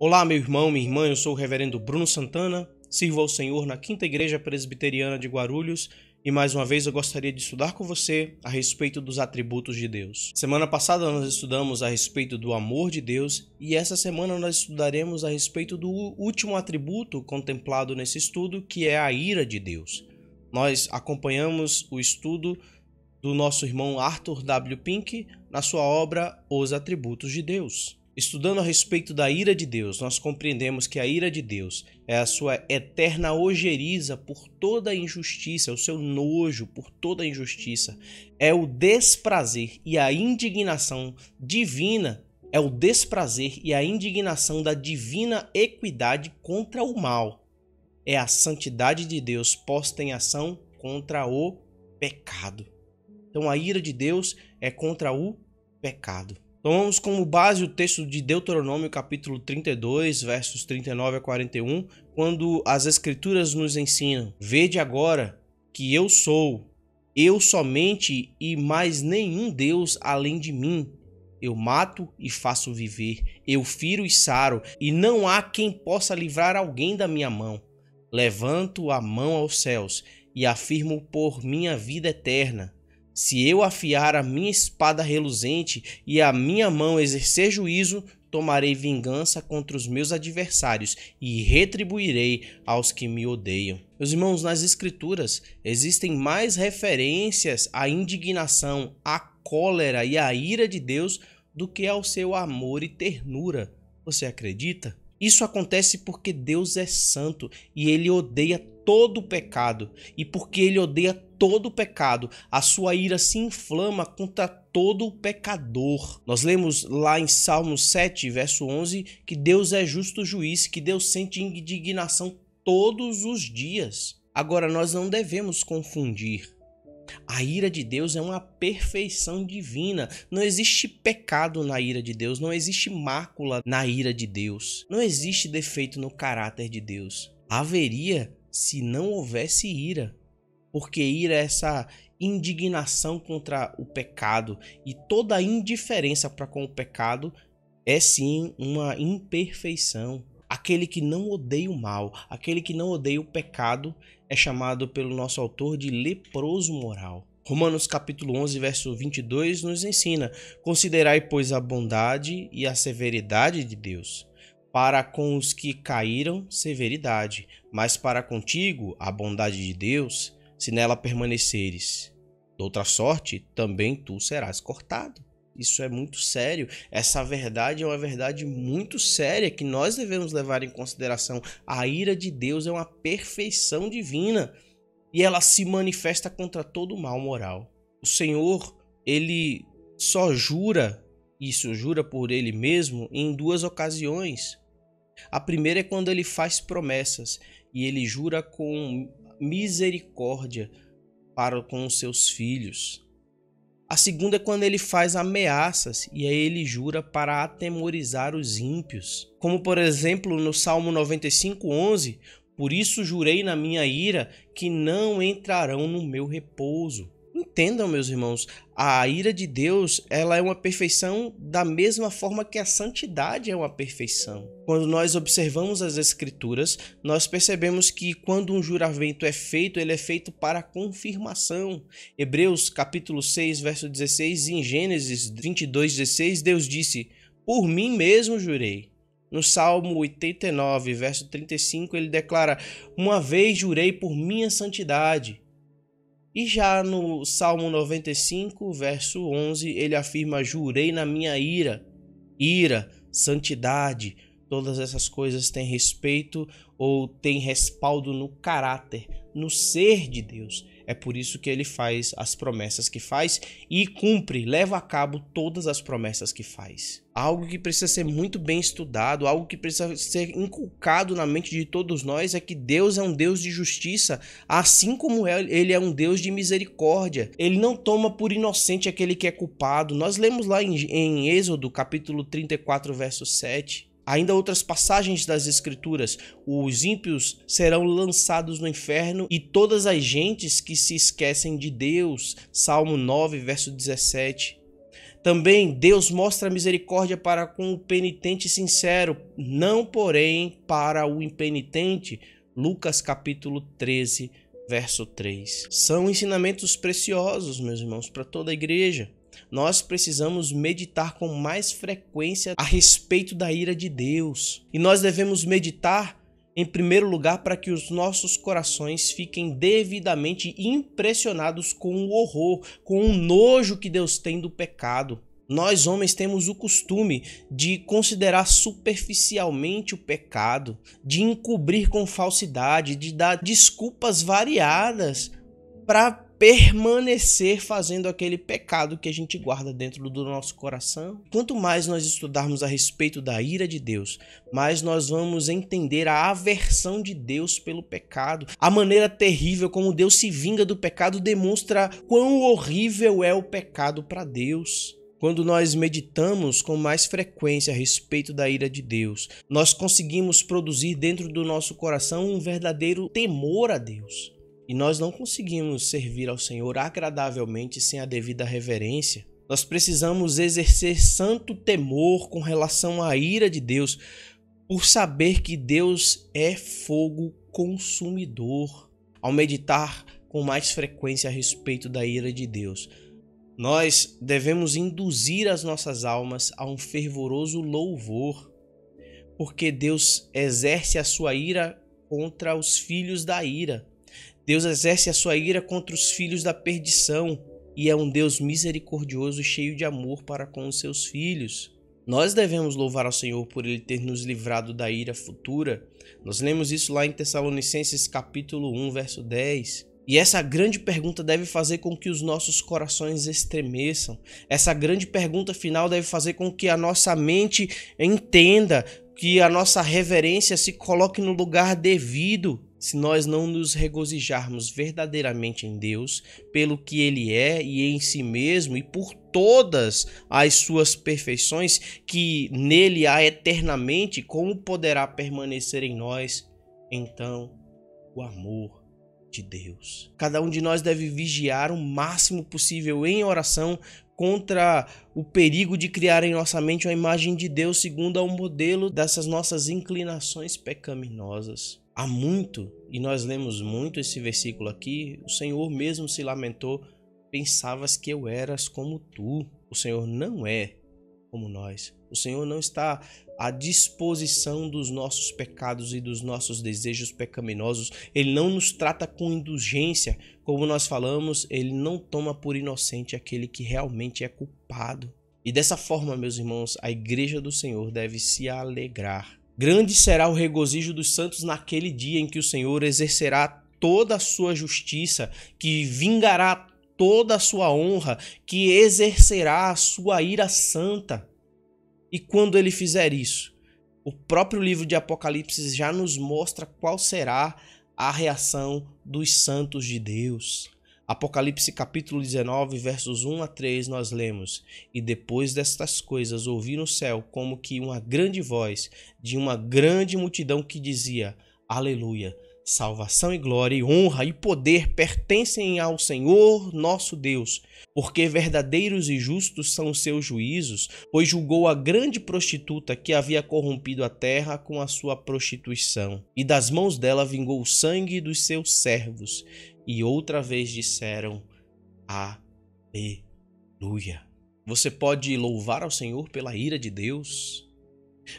Olá, meu irmão, minha irmã, eu sou o reverendo Bruno Santana, sirvo ao Senhor na Quinta Igreja Presbiteriana de Guarulhos e mais uma vez eu gostaria de estudar com você a respeito dos atributos de Deus. Semana passada nós estudamos a respeito do amor de Deus e essa semana nós estudaremos a respeito do último atributo contemplado nesse estudo, que é a ira de Deus. Nós acompanhamos o estudo do nosso irmão Arthur W. Pink na sua obra Os Atributos de Deus. Estudando a respeito da ira de Deus, nós compreendemos que a ira de Deus é a sua eterna ojeriza por toda a injustiça, o seu nojo por toda a injustiça. É o desprazer e a indignação divina, é o desprazer e a indignação da divina equidade contra o mal. É a santidade de Deus posta em ação contra o pecado. Então a ira de Deus é contra o pecado. Tomamos como base o texto de Deuteronômio capítulo 32, versos 39 a 41, quando as escrituras nos ensinam: vede agora que eu sou, eu somente e mais nenhum Deus além de mim. Eu mato e faço viver, eu firo e saro, e não há quem possa livrar alguém da minha mão. Levanto a mão aos céus e afirmo por minha vida eterna: se eu afiar a minha espada reluzente e a minha mão exercer juízo, tomarei vingança contra os meus adversários e retribuirei aos que me odeiam. Meus irmãos, nas Escrituras existem mais referências à indignação, à cólera e à ira de Deus do que ao seu amor e ternura. Você acredita? Isso acontece porque Deus é santo e Ele odeia todo o pecado. E porque Ele odeia todo o pecado, a sua ira se inflama contra todo o pecador. Nós lemos lá em Salmos 7, verso 11, que Deus é justo juiz, que Deus sente indignação todos os dias. Agora, nós não devemos confundir. A ira de Deus é uma perfeição divina. Não existe pecado na ira de Deus, não existe mácula na ira de Deus. Não existe defeito no caráter de Deus. Haveria se não houvesse ira. Porque ira é essa indignação contra o pecado, e toda indiferença para com o pecado é sim uma imperfeição. Aquele que não odeia o mal, aquele que não odeia o pecado, é chamado pelo nosso autor de leproso moral. Romanos capítulo 11, verso 22 nos ensina: considerai, pois, a bondade e a severidade de Deus. Para com os que caíram, severidade, mas para contigo, a bondade de Deus, se nela permaneceres. De outra sorte, também tu serás cortado. Isso é muito sério. Essa verdade é uma verdade muito séria que nós devemos levar em consideração. A ira de Deus é uma perfeição divina e ela se manifesta contra todo o mal moral. O Senhor, Ele só jura, isso jura por Ele mesmo, em duas ocasiões. A primeira é quando Ele faz promessas e Ele jura com misericórdia para com os seus filhos. A segunda é quando ele faz ameaças e aí ele jura para atemorizar os ímpios. Como por exemplo no Salmo 95:11, por isso jurei na minha ira que não entrarão no meu repouso. Entendam, meus irmãos, a ira de Deus, ela é uma perfeição da mesma forma que a santidade é uma perfeição. Quando nós observamos as Escrituras, nós percebemos que quando um juramento é feito, ele é feito para confirmação. Hebreus capítulo 6, verso 16, e em Gênesis 22:16, Deus disse: por mim mesmo jurei. No Salmo 89, verso 35, ele declara: uma vez jurei por minha santidade. E já no Salmo 95, verso 11, ele afirma: jurei na minha ira. Ira, santidade, todas essas coisas têm respeito ou têm respaldo no caráter, no ser de Deus. É por isso que ele faz as promessas que faz e cumpre, leva a cabo todas as promessas que faz. Algo que precisa ser muito bem estudado, algo que precisa ser inculcado na mente de todos nós é que Deus é um Deus de justiça, assim como ele é um Deus de misericórdia. Ele não toma por inocente aquele que é culpado. Nós lemos lá em Êxodo capítulo 34, verso 7. Ainda outras passagens das Escrituras: os ímpios serão lançados no inferno e todas as gentes que se esquecem de Deus. Salmo 9, verso 17. Também Deus mostra misericórdia para com o penitente sincero, não porém para o impenitente. Lucas capítulo 13, verso 3. São ensinamentos preciosos, meus irmãos, para toda a igreja. Nós precisamos meditar com mais frequência a respeito da ira de Deus. E nós devemos meditar, em primeiro lugar, para que os nossos corações fiquem devidamente impressionados com o horror, com o nojo que Deus tem do pecado. Nós, homens, temos o costume de considerar superficialmente o pecado, de encobrir com falsidade, de dar desculpas variadas para permanecer fazendo aquele pecado que a gente guarda dentro do nosso coração. Quanto mais nós estudarmos a respeito da ira de Deus, mais nós vamos entender a aversão de Deus pelo pecado. A maneira terrível como Deus se vinga do pecado demonstra quão horrível é o pecado para Deus. Quando nós meditamos com mais frequência a respeito da ira de Deus, nós conseguimos produzir dentro do nosso coração um verdadeiro temor a Deus. E nós não conseguimos servir ao Senhor agradavelmente sem a devida reverência. Nós precisamos exercer santo temor com relação à ira de Deus, por saber que Deus é fogo consumidor. Ao meditar com mais frequência a respeito da ira de Deus, nós devemos induzir as nossas almas a um fervoroso louvor, porque Deus exerce a sua ira contra os filhos da ira. Deus exerce a sua ira contra os filhos da perdição e é um Deus misericordioso e cheio de amor para com os seus filhos. Nós devemos louvar ao Senhor por Ele ter nos livrado da ira futura. Nós lemos isso lá em Tessalonicenses capítulo 1, verso 10. E essa grande pergunta deve fazer com que os nossos corações estremeçam. Essa grande pergunta final deve fazer com que a nossa mente entenda, que a nossa reverência se coloque no lugar devido. Se nós não nos regozijarmos verdadeiramente em Deus, pelo que Ele é e em si mesmo e por todas as suas perfeições que nele há eternamente, como poderá permanecer em nós, então, o amor de Deus? Cada um de nós deve vigiar o máximo possível em oração contra o perigo de criar em nossa mente uma imagem de Deus segundo ao modelo dessas nossas inclinações pecaminosas. Há muito, e nós lemos muito esse versículo aqui, o Senhor mesmo se lamentou: pensavas que eu eras como tu. O Senhor não é como nós. O Senhor não está à disposição dos nossos pecados e dos nossos desejos pecaminosos. Ele não nos trata com indulgência. Como nós falamos, Ele não toma por inocente aquele que realmente é culpado. E dessa forma, meus irmãos, a igreja do Senhor deve se alegrar. Grande será o regozijo dos santos naquele dia em que o Senhor exercerá toda a sua justiça, que vingará toda a sua honra, que exercerá a sua ira santa. E quando ele fizer isso, o próprio livro de Apocalipse já nos mostra qual será a reação dos santos de Deus. Apocalipse capítulo 19, versos 1 a 3, nós lemos: E depois destas coisas ouvi no céu como que uma grande voz de uma grande multidão que dizia: Aleluia! Salvação e glória e honra e poder pertencem ao Senhor nosso Deus, porque verdadeiros e justos são os seus juízos, pois julgou a grande prostituta que havia corrompido a terra com a sua prostituição, e das mãos dela vingou o sangue dos seus servos. E outra vez disseram: Aleluia. Você pode louvar ao Senhor pela ira de Deus?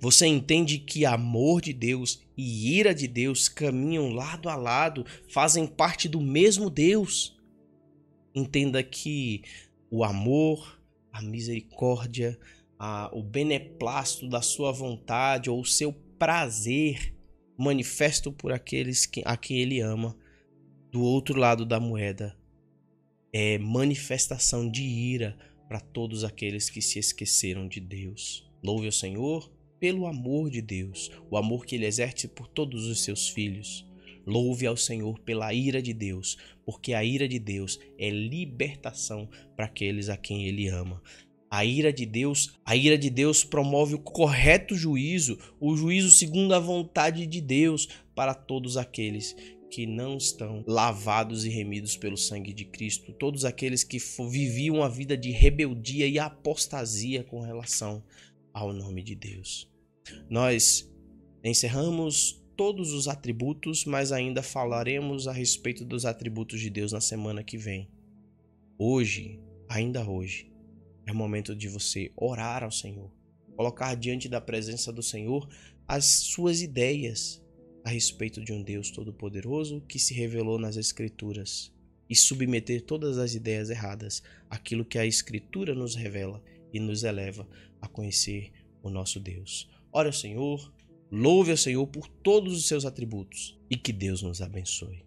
Você entende que amor de Deus e ira de Deus caminham lado a lado, fazem parte do mesmo Deus? Entenda que o amor, a misericórdia, o beneplácito da sua vontade ou o seu prazer manifesto por aqueles a quem Ele ama, do outro lado da moeda, é manifestação de ira para todos aqueles que se esqueceram de Deus. Louve ao Senhor pelo amor de Deus, o amor que Ele exerce por todos os seus filhos. Louve ao Senhor pela ira de Deus, porque a ira de Deus é libertação para aqueles a quem Ele ama. A ira de Deus promove o correto juízo, o juízo segundo a vontade de Deus para todos aqueles que não estão lavados e remidos pelo sangue de Cristo, todos aqueles que viviam a vida de rebeldia e apostasia com relação ao nome de Deus. Nós encerramos todos os atributos, mas ainda falaremos a respeito dos atributos de Deus na semana que vem. Hoje, ainda hoje, é o momento de você orar ao Senhor, colocar diante da presença do Senhor as suas ideias a respeito de um Deus Todo-Poderoso que se revelou nas Escrituras e submeter todas as ideias erradas àquilo que a Escritura nos revela e nos eleva a conhecer o nosso Deus. Ore ao Senhor, louve ao Senhor por todos os seus atributos e que Deus nos abençoe.